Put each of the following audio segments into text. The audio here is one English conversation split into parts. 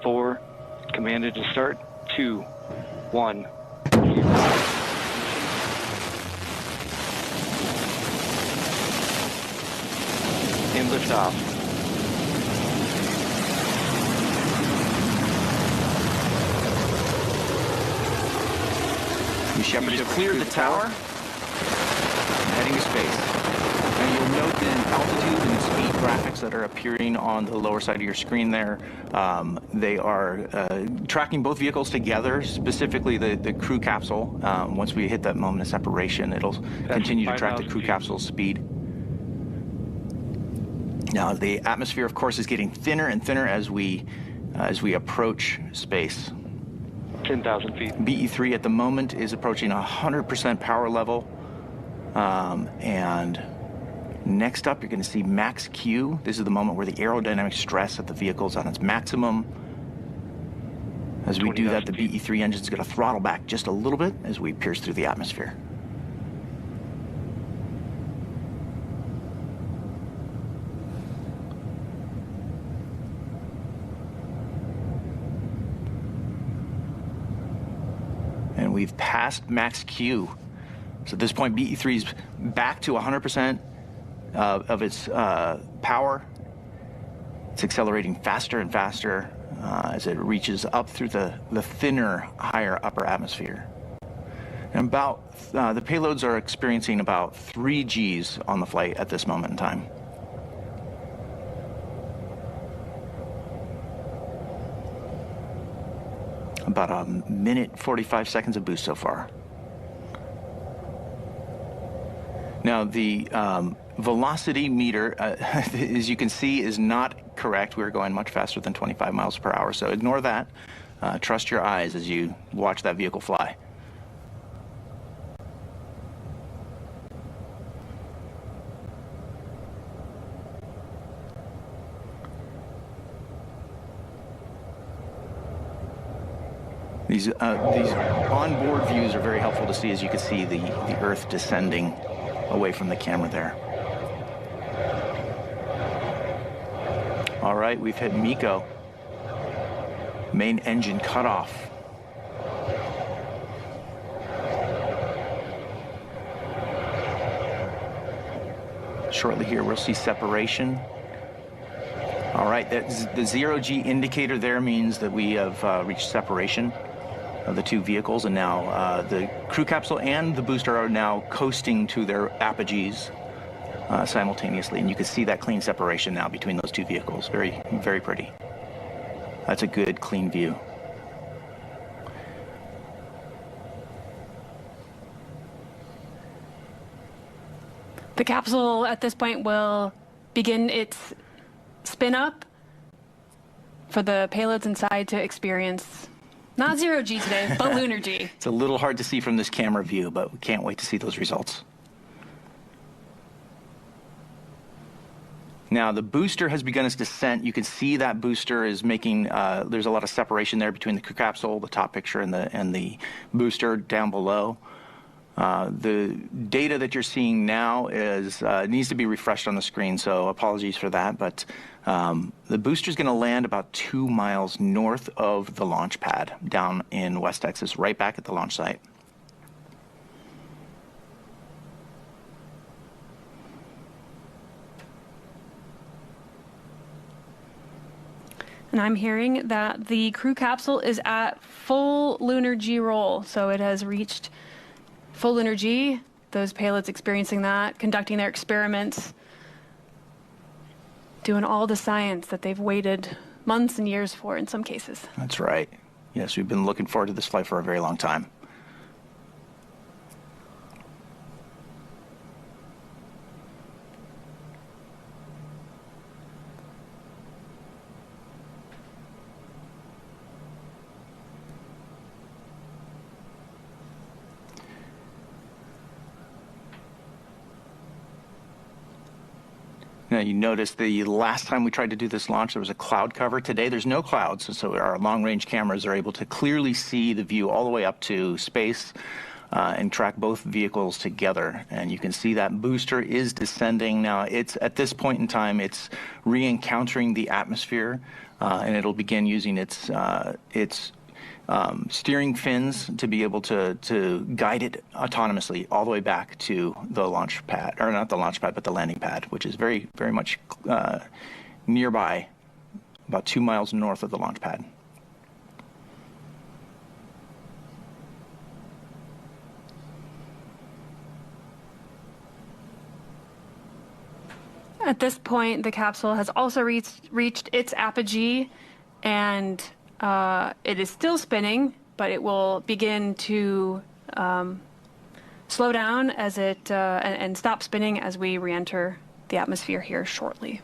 4, commanded to start, 2, 1. And liftoff. Shepard has cleared the tower, heading to space. And you'll note the altitude and the speed graphics that are appearing on the lower side of your screen there. They are tracking both vehicles together, specifically the crew capsule. Once we hit that moment of separation, it'll continue to track the crew capsule's speed. Now, the atmosphere, of course, is getting thinner and thinner as we approach space. 10,000 feet. BE3 at the moment is approaching 100% power level. And next up, you're going to see max Q. This is the moment where the aerodynamic stress at the vehicle is on its maximum. As we do that, the BE3 engine is going to throttle back just a little bit as we pierce through the atmosphere. And we've passed max Q. So at this point, BE3 is back to 100% of its power. It's accelerating faster and faster as it reaches up through the thinner, higher upper atmosphere. And the payloads are experiencing about 3 Gs on the flight at this moment in time. About a minute, 45 seconds of boost so far. Now, the velocity meter, as you can see, is not correct. We're going much faster than 25 miles per hour, so ignore that. Trust your eyes as you watch that vehicle fly. These onboard views are very helpful to see, as you can see the Earth descending away from the camera there. All right, we've hit MECO. Main engine cutoff. Shortly here, we'll see separation. All right, that's the 0G indicator there means that we have reached separation of the 2 vehicles, and now the crew capsule and the booster are now coasting to their apogees simultaneously, and you can see that clean separation now between those 2 vehicles. Very, very pretty. That's a good, clean view. The capsule at this point will begin its spin up for the payloads inside to experience not 0G today, but lunar G. It's a little hard to see from this camera view, but we can't wait to see those results. Now, the booster has begun its descent. You can see that booster is making, there's a lot of separation there between the crew capsule, the top picture, and the booster down below. The data that you're seeing now needs to be refreshed on the screen, so apologies for that, but the booster is going to land about 2 miles north of the launch pad down in West Texas, right back at the launch site. And I'm hearing that the crew capsule is at full lunar G roll, so it has reached full lunar G, those payloads experiencing that, conducting their experiments, doing all the science that they've waited months and years for in some cases. That's right. Yes, we've been looking forward to this flight for a very long time. Now, you notice the last time we tried to do this launch, there was a cloud cover. Today, there's no clouds, so our long-range cameras are able to clearly see the view all the way up to space and track both vehicles together. And you can see that booster is descending. Now, it's at this point in time, it's re-encountering the atmosphere. and it'll begin using its steering fins to be able to guide it autonomously all the way back to the launch pad, or not the launch pad, but the landing pad, which is very, very much nearby, about 2 miles north of the launch pad. At this point, the capsule has also reached its apogee, and it is still spinning, but it will begin to slow down as it and stop spinning as we re-enter the atmosphere here shortly.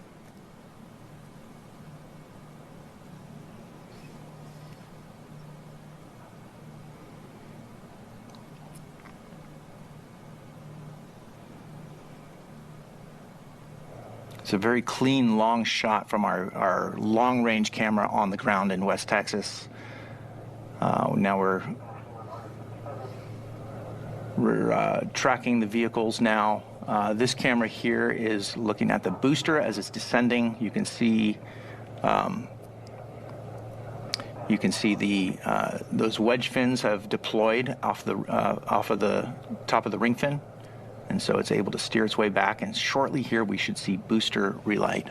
It's a very clean, long shot from our long-range camera on the ground in West Texas. Now we're tracking the vehicles now. This camera here is looking at the booster as it's descending. You can see those wedge fins have deployed off of the top of the ring fin. And so it's able to steer its way back, and shortly here we should see booster relight.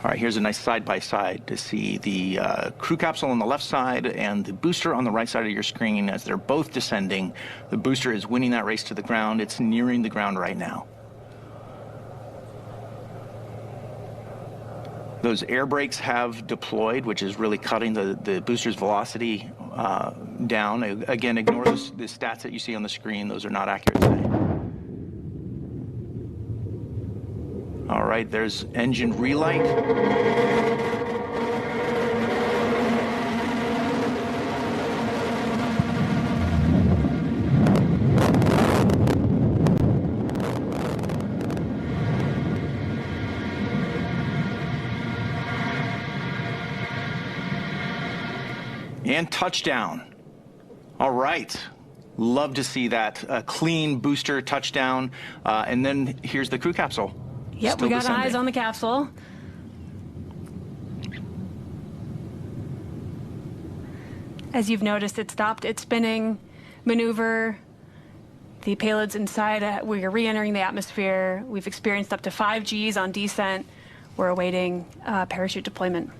All right, here's a nice side-by-side to see the crew capsule on the left side and the booster on the right side of your screen as they're both descending. The booster is winning that race to the ground. It's nearing the ground right now. Those air brakes have deployed, which is really cutting the booster's velocity down. Again, ignore the stats that you see on the screen. Those are not accurate today. All right, there's engine relight. And touchdown. All right. Love to see that. A clean booster touchdown. And then here's the crew capsule. Yep, Still we got descending. eyes on the capsule. As you've noticed, it stopped its spinning maneuver. The payload's inside. We are re-entering the atmosphere. We've experienced up to 5 Gs on descent. We're awaiting parachute deployment.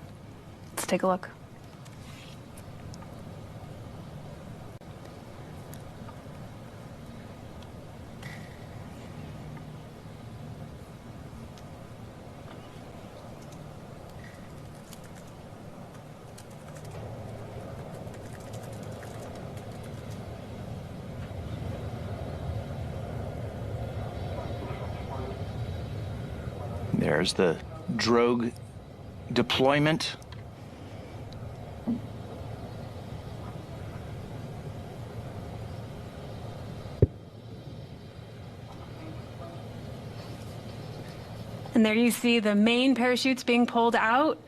Let's take a look. There's the drogue deployment. And there you see the main parachutes being pulled out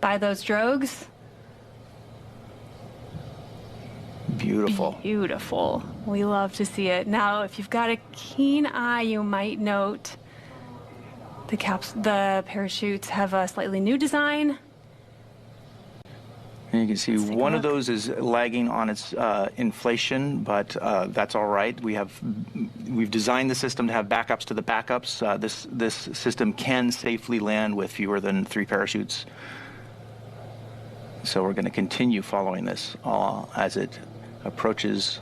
by those drogues. Beautiful. Beautiful. We love to see it. Now, if you've got a keen eye, you might note the parachutes have a slightly new design. And you can see one of those is lagging on its inflation, but that's all right. We've designed the system to have backups to the backups. This system can safely land with fewer than 3 parachutes. So we're going to continue following this as it approaches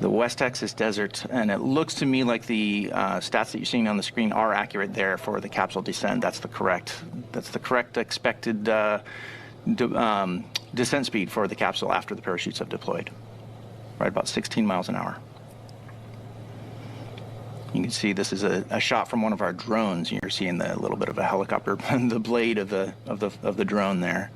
the West Texas desert, and it looks to me like the stats that you're seeing on the screen are accurate there for the capsule descent. That's the correct expected descent speed for the capsule after the parachutes have deployed. Right about 16 miles an hour. You can see this is a shot from one of our drones. You're seeing the little bit of a helicopter, the blade of the drone there.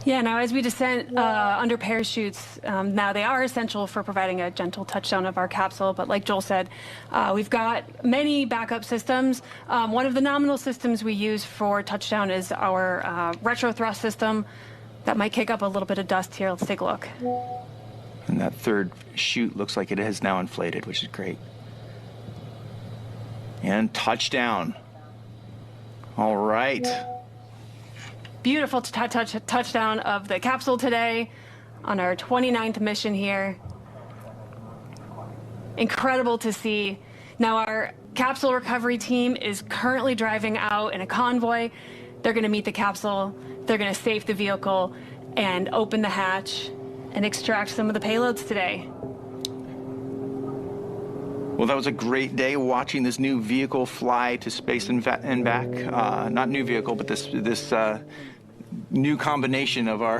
Yeah, now as we descend under parachutes, now they are essential for providing a gentle touchdown of our capsule. But like Joel said, we've got many backup systems. One of the nominal systems we use for touchdown is our retro thrust system. That might kick up a little bit of dust here. Let's take a look. And that third chute looks like it has now inflated, which is great. And touchdown. All right. Beautiful touchdown of the capsule today on our 29th mission here. Incredible to see. Now our capsule recovery team is currently driving out in a convoy. They're going to meet the capsule. They're going to safe the vehicle and open the hatch and extract some of the payloads today. Well, that was a great day watching this new vehicle fly to space and back. Not new vehicle, but this new combination of our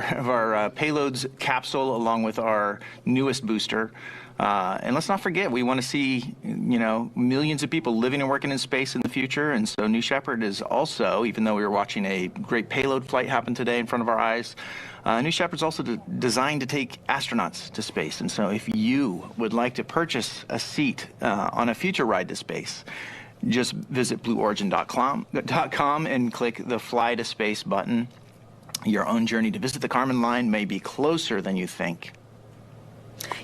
payloads capsule along with our newest booster. And let's not forget, we want to see, millions of people living and working in space in the future. And so New Shepard is also, even though we were watching a great payload flight happen today in front of our eyes, New Shepard's also designed to take astronauts to space. And so if you would like to purchase a seat on a future ride to space, just visit blueorigin.com and click the Fly to Space button. Your own journey to visit the Kármán line may be closer than you think.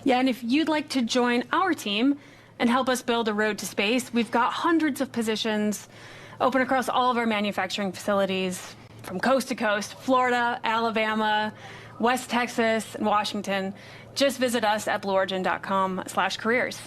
Yeah, and if you'd like to join our team and help us build a road to space, we've got hundreds of positions open across all of our manufacturing facilities from coast to coast, Florida, Alabama, West Texas, and Washington. Just visit us at blueorigin.com/careers.